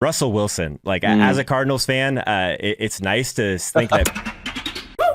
Russell Wilson, like as a Cardinals fan, it's nice to think that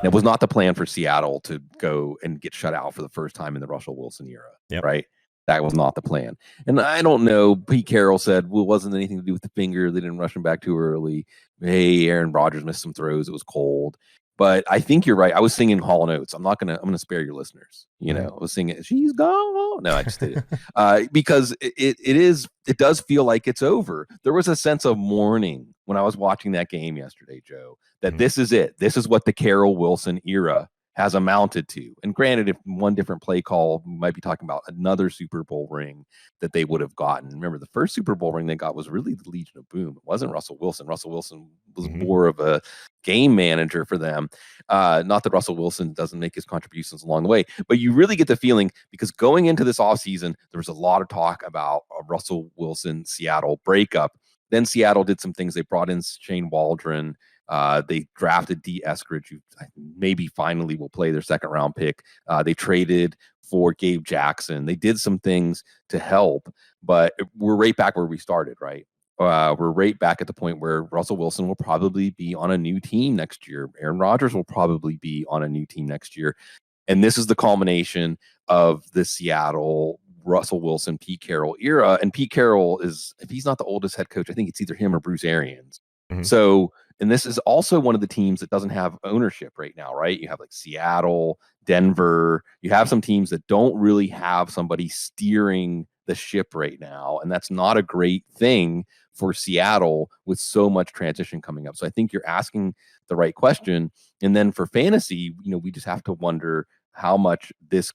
it was not the plan for Seattle to go and get shut out for the first time in the Russell Wilson era, right? That was not the plan. And I don't know. Pete Carroll said, well, it wasn't anything to do with the finger. They didn't rush him back too early. Hey, Aaron Rodgers missed some throws. It was cold. But I think you're right. I was singing Hall Notes. I'm going to spare your listeners. You know, I was singing, she's gone. No, I just did it. Because it does feel like it's over. There was a sense of mourning when I was watching that game yesterday, Joe, that this is it. This is what the Carroll Wilson era has amounted to. And granted, if one different play call, we might be talking about another Super Bowl ring that they would have gotten. Remember, the first Super Bowl ring they got was really the Legion of Boom. It wasn't Russell Wilson. Russell Wilson was more of a game manager for them. Not that Russell Wilson doesn't make his contributions along the way, but you really get the feeling, because going into this offseason, there was a lot of talk about a Russell Wilson-Seattle breakup. Then Seattle did some things. They brought in Shane Waldron. They drafted D. Eskridge, who maybe finally will play their second round pick. They traded for Gabe Jackson. They did some things to help, but we're right back where we started, right? We're right back at the point where Russell Wilson will probably be on a new team next year. Aaron Rodgers will probably be on a new team next year. And this is the culmination of the Seattle Russell Wilson, Pete Carroll era. And Pete Carroll is, if he's not the oldest head coach, I think it's either him or Bruce Arians. So, and this is also one of the teams that doesn't have ownership right now, right? You have like Seattle, Denver. You have some teams that don't really have somebody steering the ship right now. And that's not a great thing for Seattle with so much transition coming up. So I think you're asking the right question. And then for fantasy, we just have to wonder how much is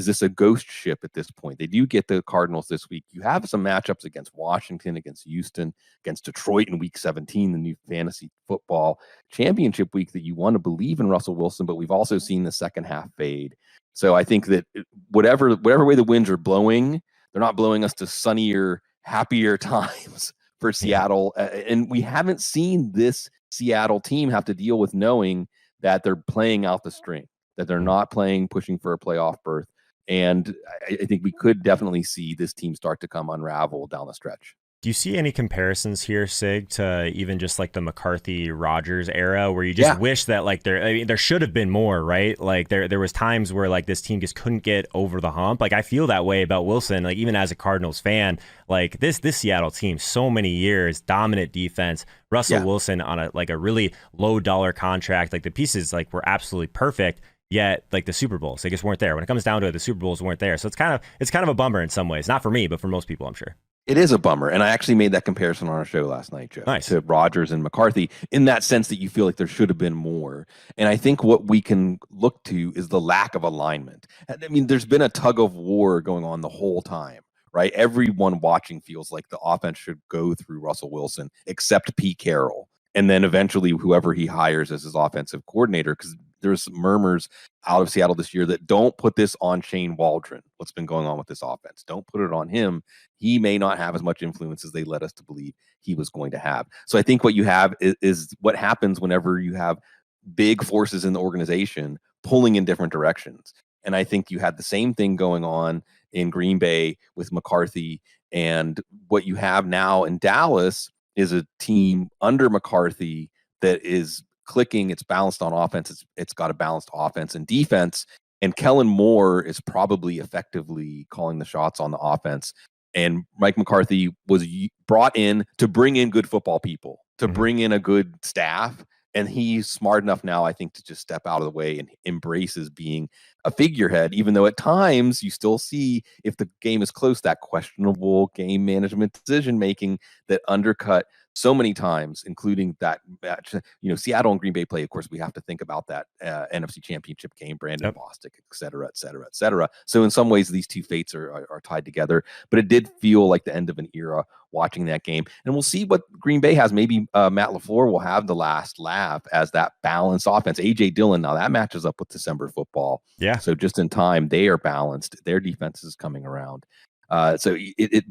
this a ghost ship at this point? They do get the Cardinals this week. You have some matchups against Washington, against Houston, against Detroit in week 17, the new fantasy football championship week, that you want to believe in Russell Wilson, but we've also seen the second half fade. So I think that whatever way the winds are blowing, they're not blowing us to sunnier, happier times for Seattle. And we haven't seen this Seattle team have to deal with knowing that they're playing out the string, that they're not pushing for a playoff berth. And I think we could definitely see this team start to come unravel down the stretch. Do you see any comparisons here, Sig, to even just like the McCarthy-Rodgers era, where you just wish that like there should have been more, right? Like there was times where like this team just couldn't get over the hump. Like I feel that way about Wilson, like even as a Cardinals fan, like this Seattle team, so many years, dominant defense, Russell Wilson on a really low dollar contract, like the pieces like were absolutely perfect. Yet, like the Super Bowls, they just weren't there. When it comes down to it, the Super Bowls weren't there. So it's kind of a bummer in some ways. Not for me, but for most people, I'm sure. It is a bummer. And I actually made that comparison on our show last night, Joe, to Rodgers and McCarthy, in that sense that you feel like there should have been more. And I think what we can look to is the lack of alignment. I mean, there's been a tug of war going on the whole time, right? Everyone watching feels like the offense should go through Russell Wilson, except Pete Carroll. And then eventually whoever he hires as his offensive coordinator, because there's murmurs out of Seattle this year that don't put this on Shane Waldron, what's been going on with this offense. Don't put it on him. He may not have as much influence as they led us to believe he was going to have. So I think what you have is what happens whenever you have big forces in the organization pulling in different directions. And I think you had the same thing going on in Green Bay with McCarthy. And what you have now in Dallas is a team under McCarthy that is clicking. It's balanced on offense. It's got a balanced offense and defense. And Kellen Moore is probably effectively calling the shots on the offense. And Mike McCarthy was brought in to bring in good football people, to bring in a good staff. And he's smart enough now, I think, to just step out of the way and embraces being a figurehead, even though at times you still see, if the game is close, that questionable game management decision-making that undercut so many times, including that match. Seattle and Green Bay play, of course, we have to think about that NFC Championship game, Brandon Bostic, et cetera, et cetera, et cetera. So in some ways, these two fates are tied together. But it did feel like the end of an era watching that game. And we'll see what Green Bay has. Maybe Matt LaFleur will have the last laugh as that balanced offense. A.J. Dillon, now that matches up with December football. Yeah. So just in time, they are balanced. Their defense is coming around. So it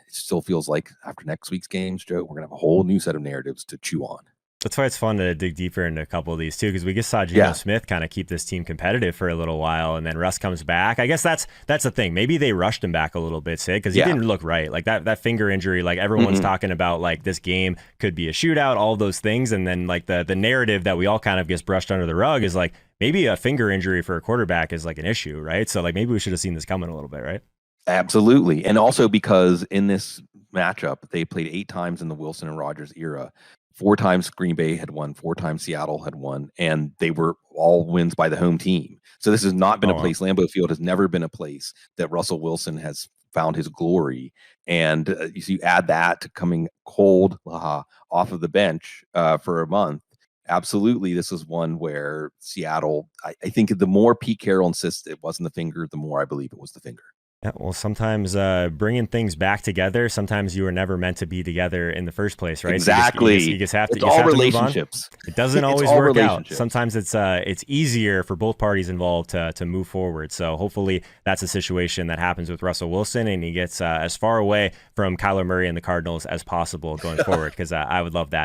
still feels like after next week's games, Joe, we're gonna have a whole new set of narratives to chew on. That's why it's fun to dig deeper into a couple of these too, because we just saw Geno Smith kind of keep this team competitive for a little while, and then Russ comes back. I guess that's the thing. Maybe they rushed him back a little bit, Sid, because he didn't look right. Like that finger injury, like everyone's talking about, like this game could be a shootout, all those things, and then like the narrative that we all kind of gets brushed under the rug is like maybe a finger injury for a quarterback is like an issue, right? So like maybe we should have seen this coming a little bit, right? Absolutely, and also because in this matchup they played 8 times in the Wilson and Rodgers era. 4 times Green Bay had won, 4 times Seattle had won, and they were all wins by the home team. So this has not been a place, Lambeau Field has never been a place that Russell Wilson has found his glory. And you add that to coming cold off of the bench for a month. Absolutely, this is one where Seattle, I think the more Pete Carroll insists it wasn't the finger, the more I believe it was the finger. Yeah, well, sometimes bringing things back together, sometimes you were never meant to be together in the first place, right? Exactly. So you just have to. It's all relationships. It doesn't always work out. Sometimes it's easier for both parties involved to move forward. So hopefully that's a situation that happens with Russell Wilson, and he gets as far away from Kyler Murray and the Cardinals as possible going forward, because I would love that.